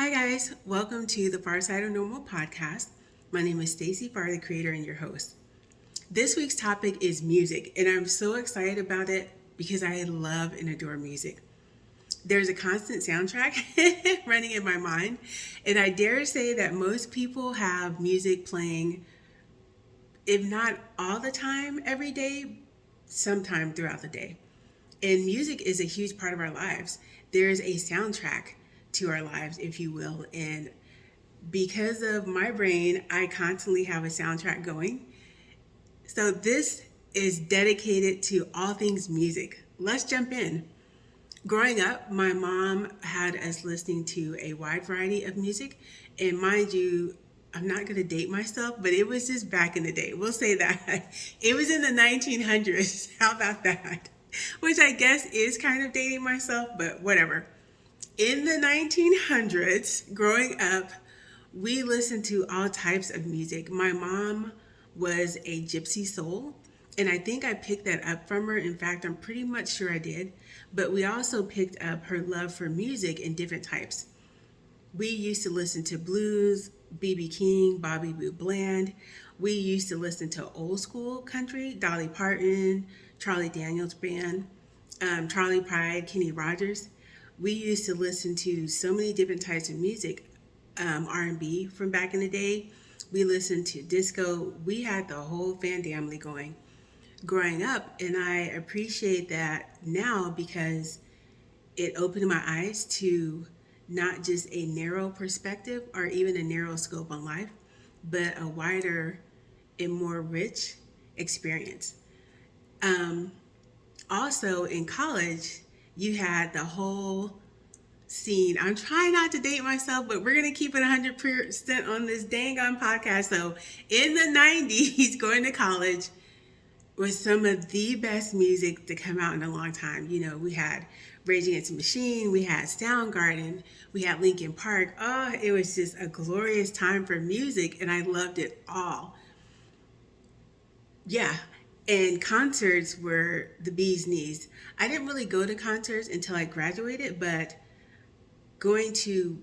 Hi guys, welcome to the Far Side of Normal podcast. My name is Stacy Farr, the creator and your host. This week's topic is music, and I'm so excited about it because I love and adore music. There's a constant soundtrack running in my mind, and I dare say that most people have music playing, if not all the time every day, sometime throughout the day. And music is a huge part of our lives. There's a soundtrack to our lives, if you will. And because of my brain, I constantly have a soundtrack going. So this is dedicated to all things music. Let's jump in. Growing up, my mom had us listening to a wide variety of music. And mind you, I'm not going to date myself, but it was just back in the day. We'll say that. It was in the 1900s. How about that? Which I guess is kind of dating myself, but whatever. In the 1900s, growing up, we listened to all types of music. My mom was a gypsy soul, and I think I picked that up from her. In fact, I'm pretty much sure I did. But we also picked up her love for music in different types. We used to listen to blues, B.B. King, Bobby Blue Bland. We used to listen to old school country, Dolly Parton, Charlie Daniels Band, Charlie Pride, Kenny Rogers. We used to listen to so many different types of music, R&B from back in the day. We listened to disco. We had the whole family going growing up, and I appreciate that now because it opened my eyes to not just a narrow perspective or even a narrow scope on life, but a wider and more rich experience. Um, Also, in college, you had the whole scene. I'm trying not to date myself, but we're going to keep it 100% on this dang on podcast. So, in the 90s, going to college was some of the best music to come out in a long time. You know, we had Rage Against the Machine, we had Soundgarden, we had Linkin Park. Oh, it was just a glorious time for music, and I loved it all. Yeah. And concerts were the bee's knees. I didn't really go to concerts until I graduated, but going to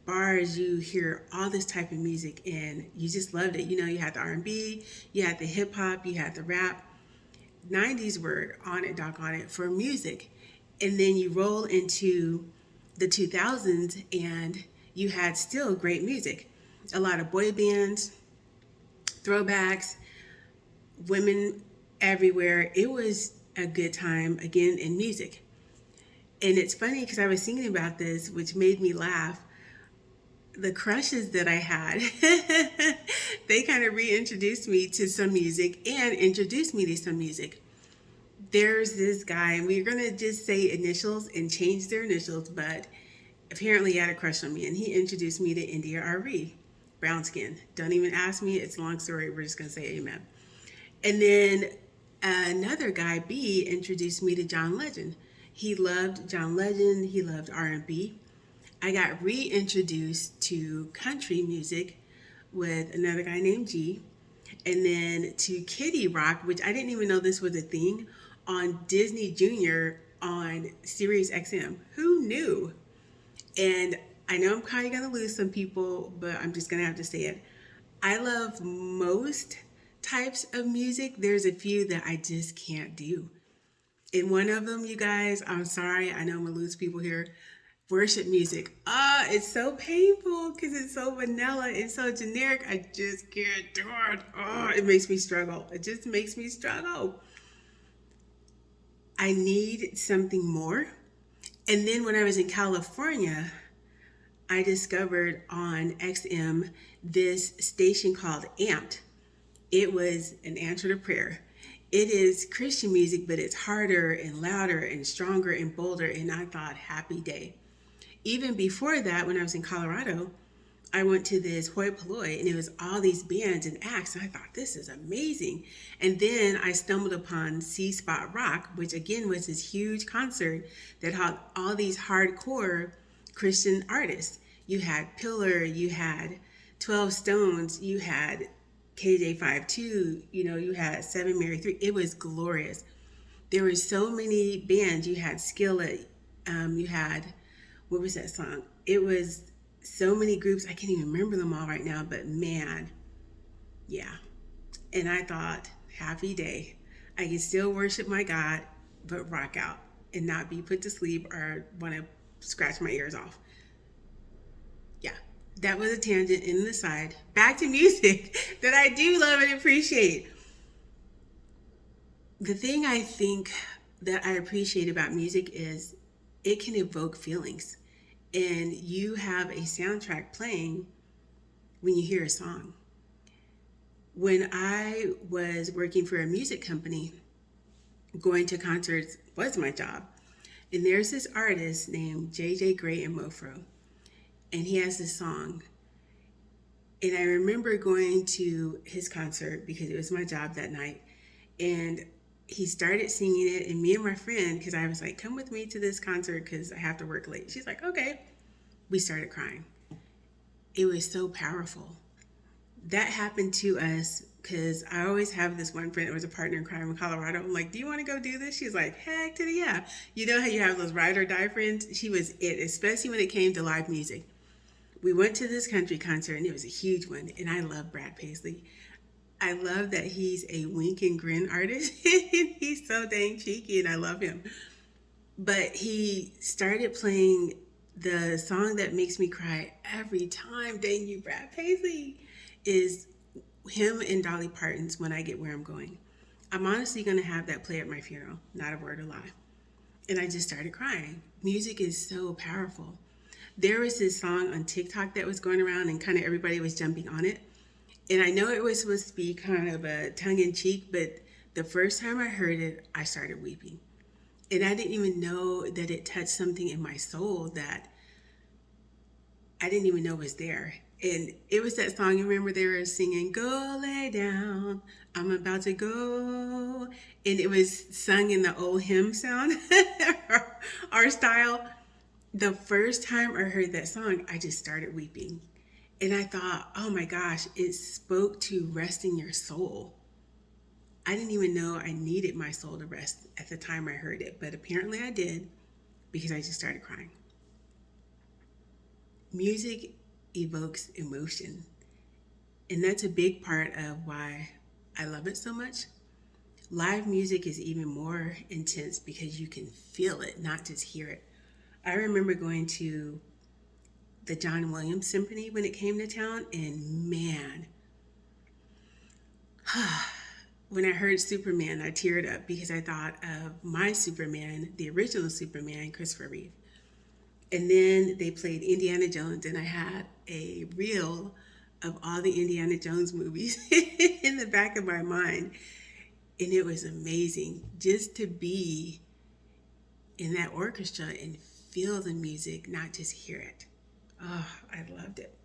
bars, you hear all this type of music and you just loved it. You know, you had the R&B, you had the hip hop, you had the rap. 90s were on it, doc on it for music. And then you roll into the 2000s and you had still great music. A lot of boy bands, throwbacks, women everywhere. It was a good time again in music. And it's funny because I was thinking about this, which made me laugh. The crushes that I had, they kind of reintroduced me to some music and introduced me to some music. There's this guy, and we're going to just say initials and change their initials, but apparently he had a crush on me, and he introduced me to India Arie, brown skin. Don't even ask me. It's a long story. We're just going to say amen. And then another guy, B, introduced me to John Legend. He loved John Legend. He loved R&B. I got reintroduced to country music with another guy named G. And then to Kitty Rock, which I didn't even know this was a thing, on Disney Junior on Sirius XM. Who knew? And I know I'm probably going to lose some people, but I'm just going to have to say it. I love most types of music. There's a few that I just can't do. And one of them, you guys, I'm sorry, I know I'm gonna lose people here. Worship music. It's so painful because it's so vanilla and so generic. I just can't do it. It makes me struggle. It just makes me struggle. I need something more. And then when I was in California, I discovered on XM this station called Amped. It was an answer to prayer. It is Christian music, but it's harder and louder and stronger and bolder. And I thought, happy day. Even before that, when I was in Colorado, I went to this Hoi Polloi and it was all these bands and acts. And I thought, this is amazing. And then I stumbled upon C Spot Rock, which again was this huge concert that had all these hardcore Christian artists. You had Pillar, you had 12 Stones, you had KJ52, you had Seven Mary 3. It was glorious. There were so many bands. You had Skillet. You had, what was that song? It was So many groups, I can't even remember them all right now, but man, yeah. And I thought, happy day. I can still worship my God, but rock out and not be put to sleep or want to scratch my ears off. Yeah, that was a tangent in the side. Back to music that I do love and appreciate. The thing I think that I appreciate about music is it can evoke feelings. And you have a soundtrack playing when you hear a song. When I was working for a music company, going to concerts was my job. And there's this artist named JJ Gray and Mofro, and he has this song. And I remember going to his concert because it was my job that night. And he started singing it, and me and my friend, because I was like, come with me to this concert because I have to work late. She's like, okay. We started crying. It was so powerful. That happened to us because I always have this one friend that was a partner in crime in Colorado. I'm like, do you want to go do this? She's like, heck to the yeah. You know how you have those ride or die friends? She was it, especially when it came to live music. We went to this country concert, and it was a huge one, and I love Brad Paisley. I love that he's a wink and grin artist. He's so dang cheeky, and I love him. But he started playing the song that makes me cry every time, dang you, Brad Paisley, is him and Dolly Parton's When I Get Where I'm Going. I'm honestly going to have that play at my funeral, not a word of lie. And I just started crying. Music is so powerful. There was this song on TikTok that was going around, and kind of everybody was jumping on it. And I know it was supposed to be kind of a tongue-in-cheek, but the first time I heard it, I started weeping. And I didn't even know that it touched something in my soul that I didn't even know was there. And it was that song, you remember they were singing, go lay down, I'm about to go. And it was sung in the old hymn sound, our style. The first time I heard that song, I just started weeping. And I thought, oh my gosh, it spoke to resting your soul. I didn't even know I needed my soul to rest at the time I heard it, but apparently I did because I just started crying. Music evokes emotion, and that's a big part of why I love it so much. Live music is even more intense because you can feel it, not just hear it. I remember going to the John Williams Symphony when it came to town, and man, when I heard Superman, I teared up because I thought of my Superman, the original Superman, Christopher Reeve. And then they played Indiana Jones, and I had a reel of all the Indiana Jones movies in the back of my mind. And it was amazing just to be in that orchestra and feel the music, not just hear it. Oh, I loved it.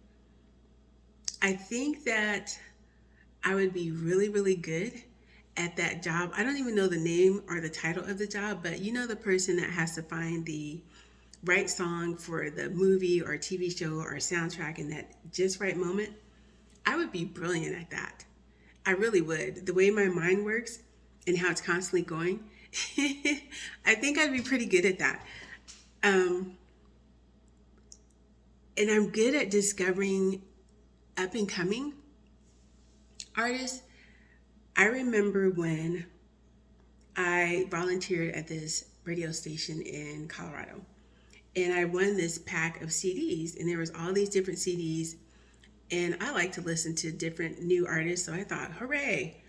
I think that I would be really, really good at that job. I don't even know the name or the title of the job, but you know the person that has to find the right song for the movie or TV show or soundtrack in that just right moment. I would be brilliant at that. I really would. The way my mind works and how it's constantly going, I think I'd be pretty good at that. And I'm good at discovering up and coming artists. I remember when I volunteered at this radio station in Colorado, and I won this pack of CDs, and there was all these different CDs, and I like to listen to different new artists, so I thought, hooray.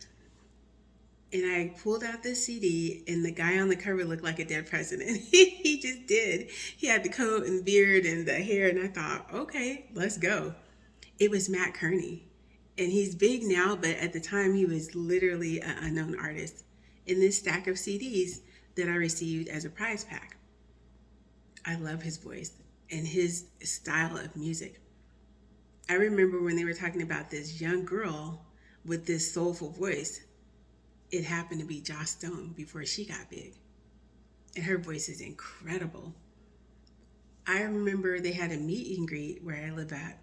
And I pulled out this CD, and the guy on the cover looked like a dead president. He just did. He had the coat and beard and the hair, and I thought, okay, let's go. It was Matt Kearney, and he's big now, but at the time he was literally an unknown artist in this stack of CDs that I received as a prize pack. I love his voice and his style of music. I remember when they were talking about this young girl with this soulful voice. It happened to be Joss Stone before she got big. And her voice is incredible. I remember they had a meet and greet where I live at.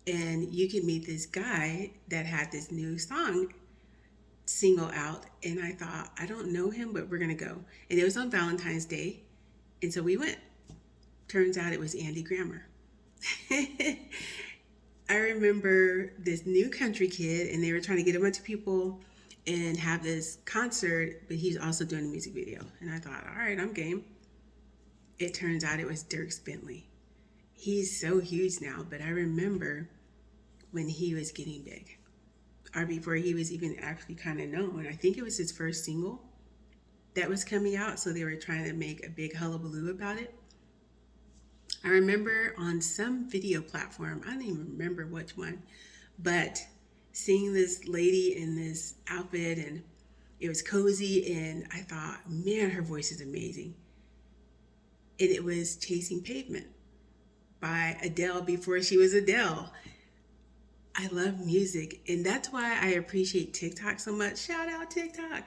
And you could meet this guy that had this new song single out. And I thought, I don't know him, but we're going to go. And it was on Valentine's Day. And so we went. Turns out it was Andy Grammer. I remember this new country kid, and they were trying to get a bunch of people and have this concert, but he's also doing a music video. And I thought, all right, I'm game. It turns out it was Dierks Bentley. He's so huge now, but I remember when he was getting big, or before he was even actually kind of known. I think it was his first single that was coming out, so they were trying to make a big hullabaloo about it. I remember on some video platform, I don't even remember which one, but seeing this lady in this outfit, and it was cozy, and I thought, man, her voice is amazing. And it was Chasing Pavement by Adele before she was Adele. I love music, and that's why I appreciate TikTok so much. Shout out TikTok,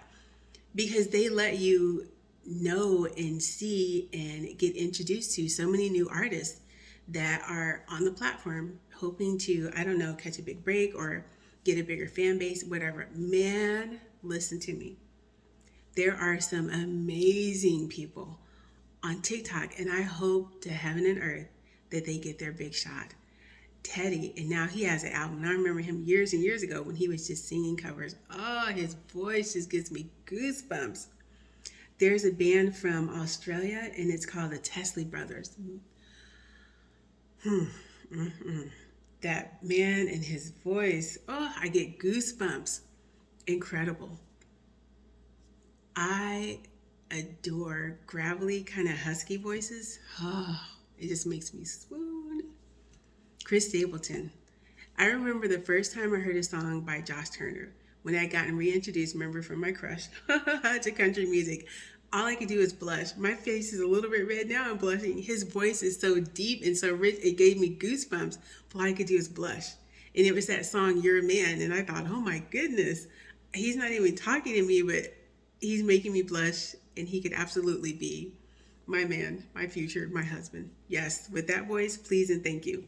because they let you know and see and get introduced to so many new artists that are on the platform hoping to, I don't know, catch a big break or get a bigger fan base, whatever. Man, listen to me. There are some amazing people on TikTok, and I hope to heaven and earth that they get their big shot. Teddy, and now he has an album. And I remember him years and years ago when he was just singing covers. Oh, his voice just gives me goosebumps. There's a band from Australia, and it's called the Tesley Brothers. That man and his voice, oh, I get goosebumps. Incredible. I adore gravelly, kind of husky voices. Oh, it just makes me swoon. Chris Stapleton. I remember the first time I heard a song by Josh Turner when I had gotten reintroduced, remember, from my crush to country music. All I could do is blush. My face is a little bit red now. I'm blushing. His voice is so deep and so rich. It gave me goosebumps. All I could do is blush. And it was that song, You're a Man. And I thought, oh my goodness, he's not even talking to me, but he's making me blush. And he could absolutely be my man, my future, my husband. Yes, with that voice, please and thank you.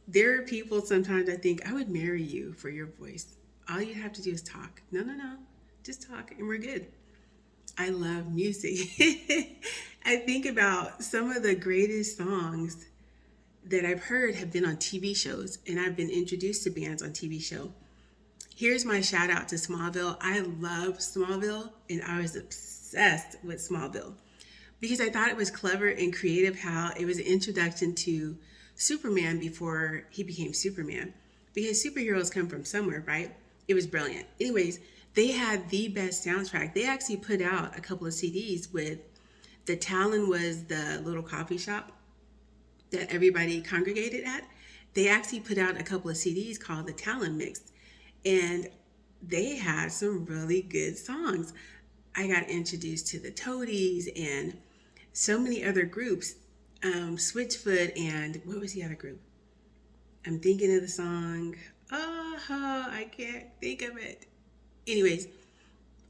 There are people sometimes I think, I would marry you for your voice. All you have to do is talk. No. Just talk and we're good. I love music. I think about some of the greatest songs that I've heard have been on TV shows, and I've been introduced to bands on TV show. Here's my shout out to Smallville. I love Smallville, and I was obsessed with Smallville because I thought it was clever and creative how it was an introduction to Superman before he became Superman, because superheroes come from somewhere, right? It was brilliant. Anyways, they had the best soundtrack. They actually put out a couple of CDs with the Talon was the little coffee shop that everybody congregated at. They actually put out a couple of CDs called the Talon Mix, and they had some really good songs. I got introduced to the Toadies and so many other groups, Switchfoot, and what was the other group? I'm thinking of the song. Oh, I can't think of it. Anyways,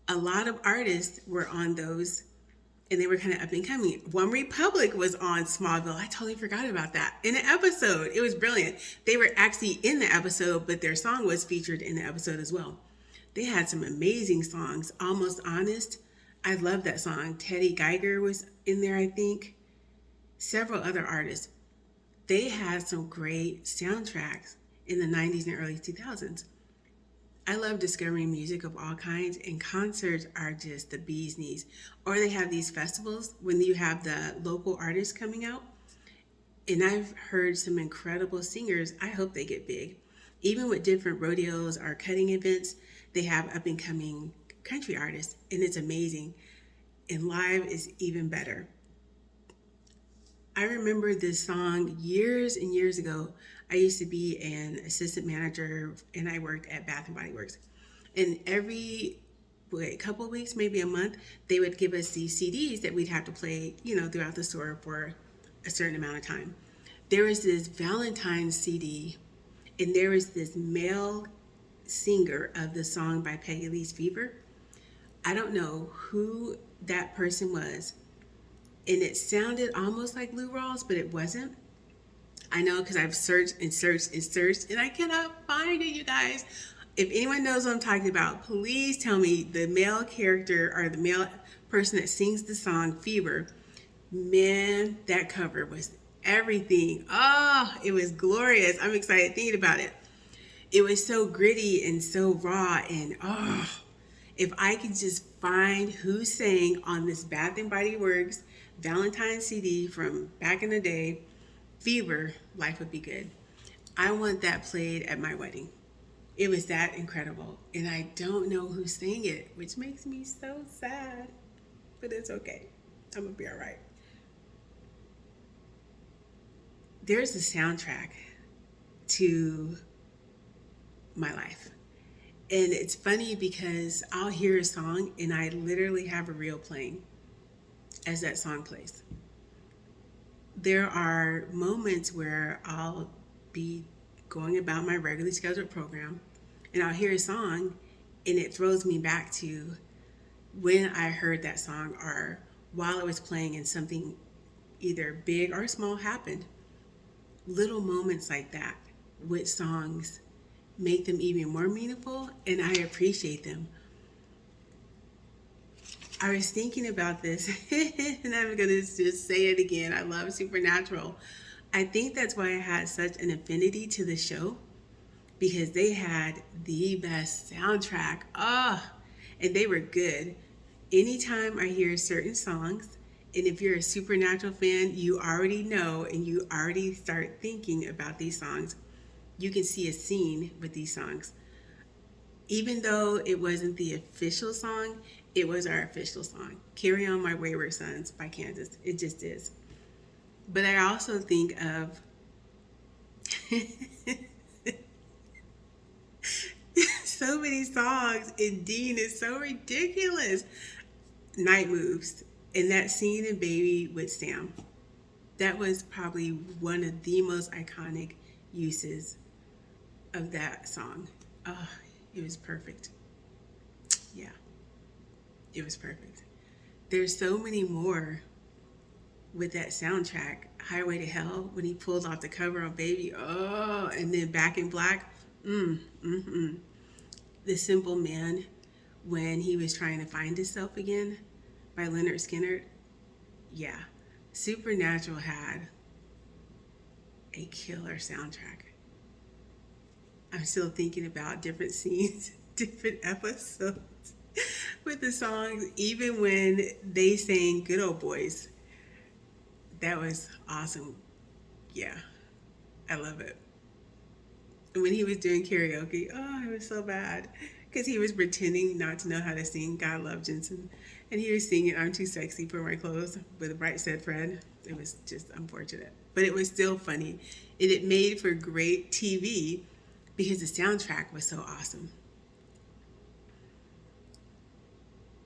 a lot of artists were on those, and they were kind of up and coming. One Republic was on Smallville. I totally forgot about that. In an episode, it was brilliant. They were actually in the episode, but their song was featured in the episode as well. They had some amazing songs. Almost Honest. I love that song. Teddy Geiger was in there, I think. Several other artists. They had some great soundtracks in the 90s and early 2000s. I love discovering music of all kinds, and concerts are just the bee's knees. Or they have these festivals when you have the local artists coming out. And I've heard some incredible singers. I hope they get big. Even with different rodeos or cutting events, they have up and coming country artists, and it's amazing. And live is even better. I remember this song years and years ago. I used to be an assistant manager, and I worked at Bath and Body Works. And every couple of weeks, maybe a month, they would give us these CDs that we'd have to play, throughout the store for a certain amount of time. There was this Valentine's CD, and there was this male singer of the song by Peggy Lee's Fever. I don't know who that person was, and it sounded almost like Lou Rawls, but it wasn't. I know because I've searched and searched and searched, and I cannot find it, you guys. If anyone knows what I'm talking about, please tell me the male character or the male person that sings the song Fever. Man, that cover was everything. Oh, it was glorious. I'm excited thinking about it. It was so gritty and so raw, and oh, if I could just find who sang on this Bath and Body Works Valentine CD from back in the day, Fever, life would be good. I want that played at my wedding. It was that incredible. And I don't know who sang it, which makes me so sad. But it's okay. I'm going to be all right. There's a soundtrack to my life. And it's funny because I'll hear a song and I literally have a reel playing as that song plays. There are moments where I'll be going about my regularly scheduled program and I'll hear a song and it throws me back to when I heard that song or while it was playing and something either big or small happened. Little moments like that with songs make them even more meaningful, and I appreciate them. I was thinking about this, and I'm going to just say it again. I love Supernatural. I think that's why I had such an affinity to the show, because they had the best soundtrack. And they were good. Anytime I hear certain songs, and if you're a Supernatural fan, you already know and you already start thinking about these songs. You can see a scene with these songs. Even though it wasn't the official song, it was our official song. Carry On My Wayward Sons by Kansas. It just is. But I also think of so many songs, and Dean is so ridiculous. Night Moves, and that scene in Baby with Sam. That was probably one of the most iconic uses of that song. Oh, it was perfect. Yeah, it was perfect. There's so many more with that soundtrack. Highway to Hell, when he pulled off the cover on Baby. Oh, and then Back in Black. The Simple Man, when he was trying to find himself again, by Lynyrd Skynyrd. Yeah, Supernatural had a killer soundtrack. I'm still thinking about different scenes, different episodes with the songs, even when they sang Good Old Boys. That was awesome. Yeah, I love it. And when he was doing karaoke, oh, it was so bad because he was pretending not to know how to sing God Love Jensen. And he was singing I'm Too Sexy for My Clothes with Bright Said Fred. It was just unfortunate. But it was still funny. And it made for great TV because the soundtrack was so awesome.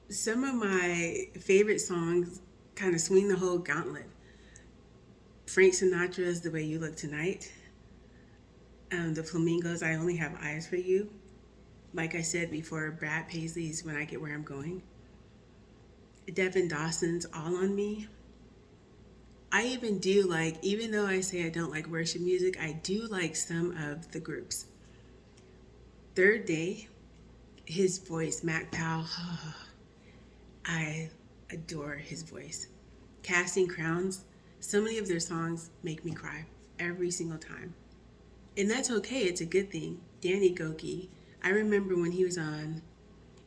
Some of my favorite songs kind of swing the whole gauntlet. Frank Sinatra's The Way You Look Tonight. The Flamingos, I Only Have Eyes for You. Like I said before, Brad Paisley's When I Get Where I'm Going. Devin Dawson's All on Me. I even do like, even though I say I don't like worship music, I do like some of the groups. Third Day, his voice, Mac Powell, I adore his voice. Casting Crowns, so many of their songs make me cry every single time. And that's okay, it's a good thing. Danny Gokey, I remember when he was on,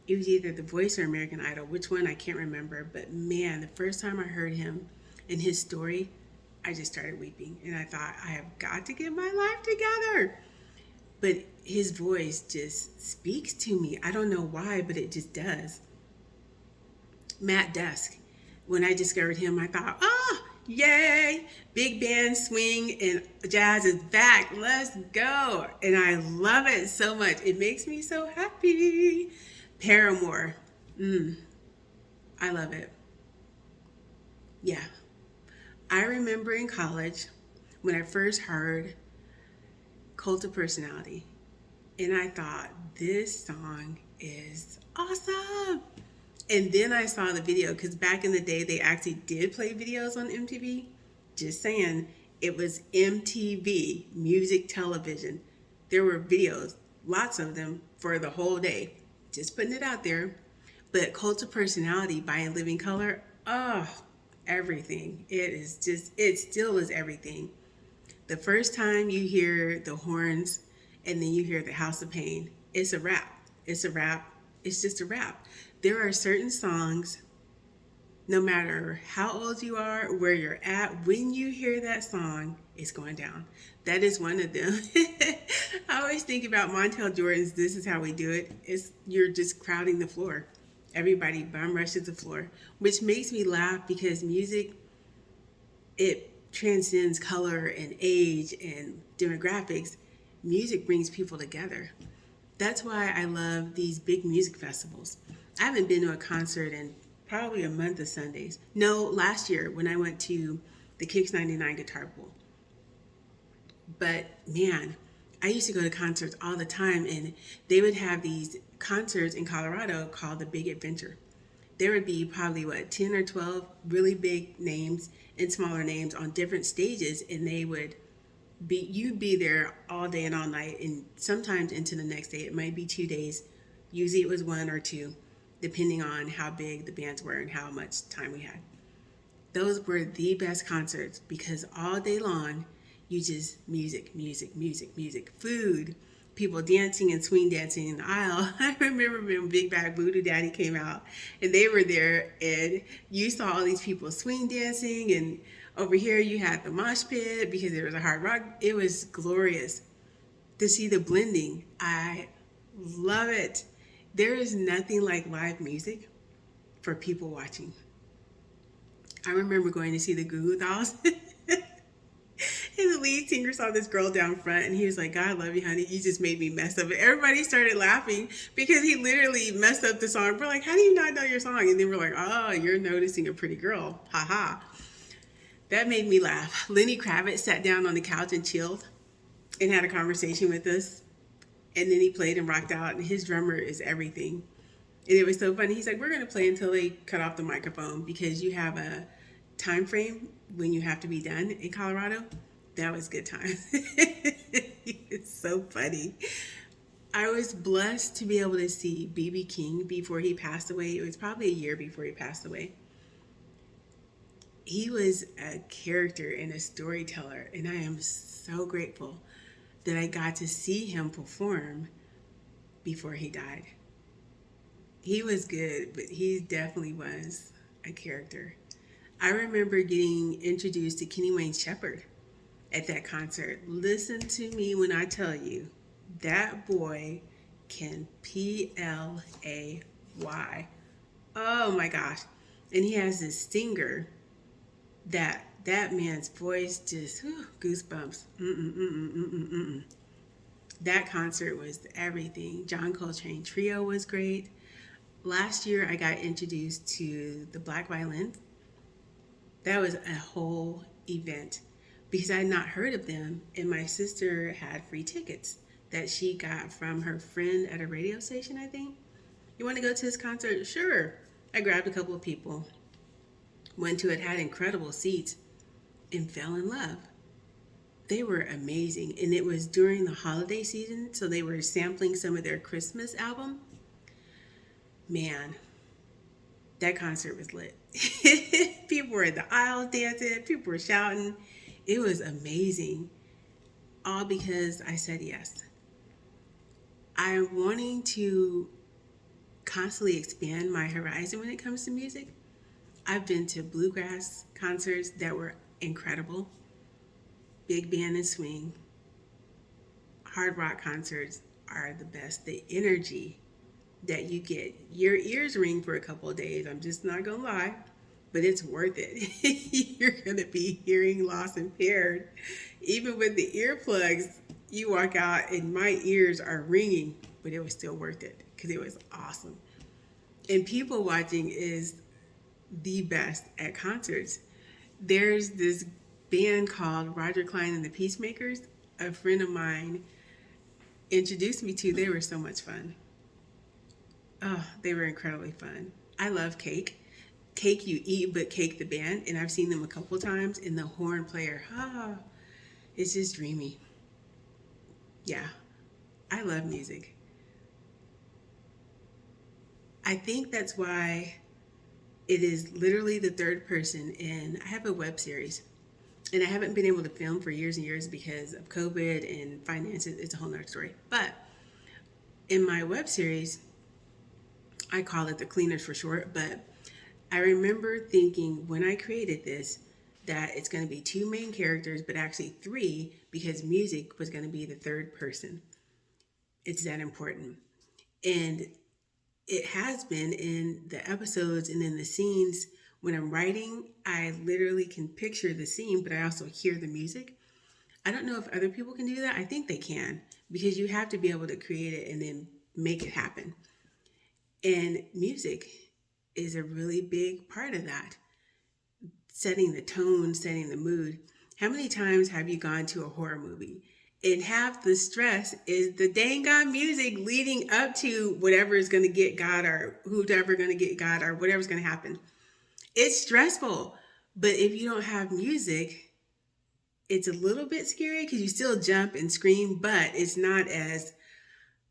it was either The Voice or American Idol, which one I can't remember, but man, the first time I heard him and his story, I just started weeping. And I thought, I have got to get my life together. But his voice just speaks to me. I don't know why, but it just does. Matt Dusk, when I discovered him, I thought, yay, big band swing and jazz is back. Let's go. And I love it so much. It makes me so happy. Paramore. I love it. Yeah. I remember in college when I first heard Cult of Personality, and I thought, this song is awesome. And then I saw the video, because back in the day, they actually did play videos on MTV. Just saying, it was MTV, music television. There were videos, lots of them, for the whole day. Just putting it out there. But Cult of Personality by In Living Color, everything. It still is everything. The first time you hear the horns and then you hear the House of Pain, it's a wrap. It's a wrap. It's just a wrap. There are certain songs, no matter how old you are, where you're at, when you hear that song, it's going down. That is one of them. I always think about Montel Jordan's This Is How We Do It. You're just crowding the floor. Everybody bum rushes the floor, which makes me laugh because music, it transcends color and age and demographics. Music brings people together. That's why I love these big music festivals. I haven't been to a concert in probably a month of Sundays. No, last year when I went to the Kicks 99 Guitar Pool. But man, I used to go to concerts all the time, and they would have these concerts in Colorado called the Big Adventure. There would be probably 10 or 12 really big names and smaller names on different stages, and you'd be there all day and all night, and sometimes into the next day. It might be 2 days. Usually it was 1 or 2, depending on how big the bands were and how much time we had. Those were the best concerts because all day long, you just music, food, people dancing and swing dancing in the aisle. I remember when Big Bad Voodoo Daddy came out and they were there, and you saw all these people swing dancing, and over here you had the mosh pit because there was a hard rock. It was glorious to see the blending. I love it. There is nothing like live music for people watching. I remember going to see the Goo Goo Dolls. And the lead singer saw this girl down front, and he was like, God love you, honey. You just made me mess up. And everybody started laughing because he literally messed up the song. We're like, how do you not know your song? And then we're like, oh, you're noticing a pretty girl. Ha ha. That made me laugh. Lenny Kravitz sat down on the couch and chilled and had a conversation with us. And then he played and rocked out. And his drummer is everything. And it was so funny. He's like, we're going to play until they cut off the microphone because you have a time frame when you have to be done in Colorado. That was good time. It's so funny. I was blessed to be able to see B.B. King before he passed away. It was probably a year before he passed away. He was a character and a storyteller, and I am so grateful that I got to see him perform before he died. He was good, but he definitely was a character. I remember getting introduced to Kenny Wayne Shepherd at that concert. Listen to me when I tell you, that boy can play. Oh my gosh. And he has this stinger that man's voice just, goosebumps. That concert was everything. John Coltrane Trio was great. Last year I got introduced to the Black Violin. That was a whole event because I had not heard of them, and my sister had free tickets that she got from her friend at a radio station, I think. You want to go to this concert? Sure. I grabbed a couple of people, went to it, had incredible seats, and fell in love. They were amazing, and it was during the holiday season, so they were sampling some of their Christmas album. Man, that concert was lit. People were in the aisle dancing, people were shouting. It was amazing, all because I said yes. I'm wanting to constantly expand my horizon when it comes to music. I've been to bluegrass concerts that were incredible, big band and swing. Hard rock concerts are the best. The energy that you get, your ears ring for a couple of days. I'm just not gonna lie, but it's worth it. You're gonna be hearing loss impaired. Even with the earplugs, you walk out and my ears are ringing, but it was still worth it because it was awesome. And people watching is the best at concerts. There's this band called Roger Clyne and the Peacemakers. A friend of mine introduced me to. They were so much fun. Oh, they were incredibly fun. I love Cake. Cake You Eat, but Cake the band. And I've seen them a couple times. And the horn player, it's just dreamy. Yeah, I love music. I think that's why It is literally the third person, and I have a web series. And I haven't been able to film for years and years because of COVID and finances. It's a whole nother story. But in my web series, I call it the cleaners for short, but I remember thinking when I created this that it's going to be two main characters, but actually three because music was going to be the third person. It's that important. And it has been in the episodes and in the scenes. When I'm writing, I literally can picture the scene, but I also hear the music. I don't know if other people can do that. I think they can because you have to be able to create it and then make it happen. And music is a really big part of that, setting the tone, setting the mood. How many times have you gone to a horror movie and half the stress is the dang on music leading up to whatever is going to get God or whoever going to get God or whatever's going to happen? It's stressful. But if you don't have music, it's a little bit scary because you still jump and scream, but it's not as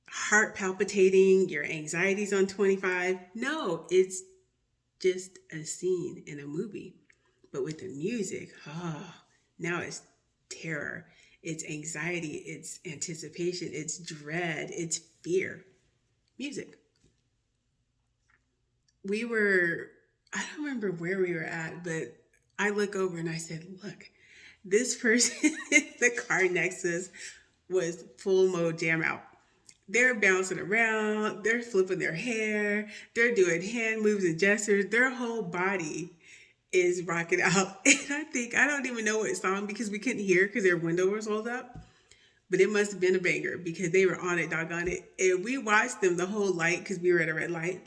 heart palpitating, your anxiety's on 25. No, it's just a scene in a movie. But with the music, now it's terror, it's anxiety, it's anticipation, it's dread, it's fear. Music. I don't remember where we were at, but I look over and I said, look, this person in the car next to us was full mode jam out. They're bouncing around, they're flipping their hair, they're doing hand moves and gestures. Their whole body is rocking out. And I don't even know what song because we couldn't hear because their window was rolled up. But it must have been a banger because they were on it, doggone it. And we watched them the whole light because we were at a red light.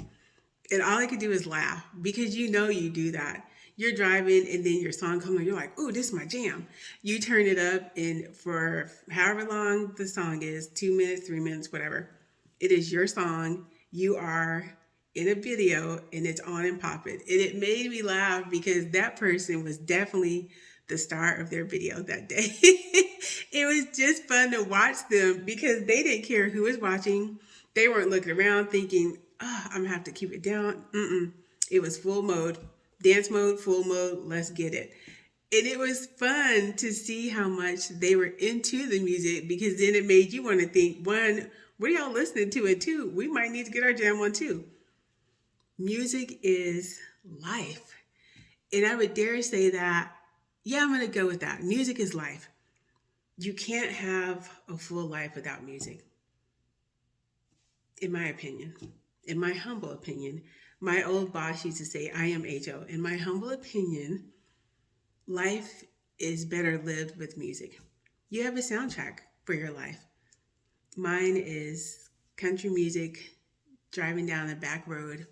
And all I could do is laugh because you do that. You're driving and then your song comes on. You're like, ooh, this is my jam. You turn it up and for however long the song is, 2 minutes, 3 minutes, whatever. It is your song. You are in a video and it's on and popping. And it made me laugh because that person was definitely the star of their video that day. It was just fun to watch them because they didn't care who was watching. They weren't looking around thinking, I'm gonna have to keep it down. It was full mode, dance mode, full mode, let's get it. And it was fun to see how much they were into the music because then it made you want to think, one, what are y'all listening to? And two, we might need to get our jam on too. Music is life. And I would dare say that, yeah, I'm going to go with that. Music is life. You can't have a full life without music. In my opinion, in my humble opinion, my old boss used to say, I am HO. In my humble opinion, life is better lived with music. You have a soundtrack for your life. Mine is country music, driving down the back road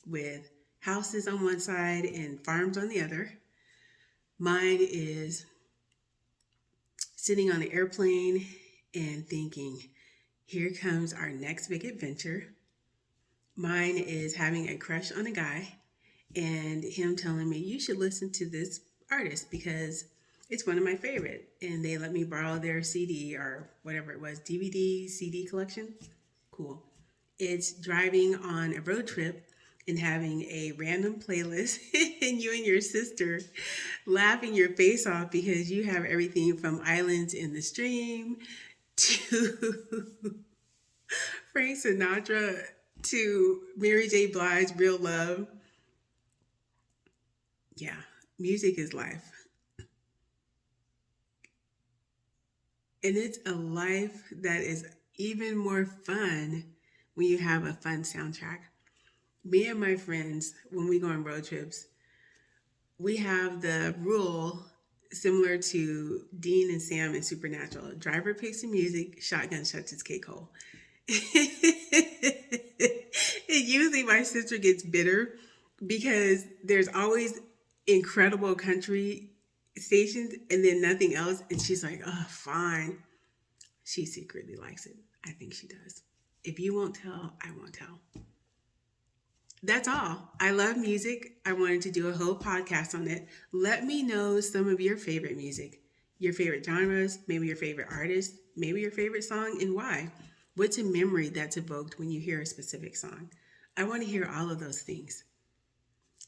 with houses on one side and farms on the other. Mine is sitting on an airplane and thinking, here comes our next big adventure. Mine is having a crush on a guy and him telling me, you should listen to this artist because it's one of my favorite. And they let me borrow their CD or whatever it was, DVD, CD collection. Cool. It's driving on a road trip and having a random playlist and you and your sister laughing your face off because you have everything from Islands in the Stream to Frank Sinatra to Mary J. Blige, Real Love. Yeah, music is life. And it's a life that is even more fun when you have a fun soundtrack. Me and my friends, when we go on road trips, we have the rule similar to Dean and Sam in Supernatural. Driver picks the music, shotgun shuts its K-hole. And usually my sister gets bitter because there's always incredible country stations and then nothing else. And she's like, oh, fine. She secretly likes it. I think she does. If you won't tell, I won't tell. That's all. I love music. I wanted to do a whole podcast on it. Let me know some of your favorite music, your favorite genres, maybe your favorite artist, maybe your favorite song, and why. What's a memory that's evoked when you hear a specific song? I want to hear all of those things.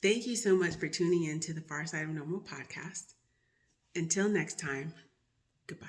Thank you so much for tuning in to the Far Side of Normal podcast. Until next time, goodbye.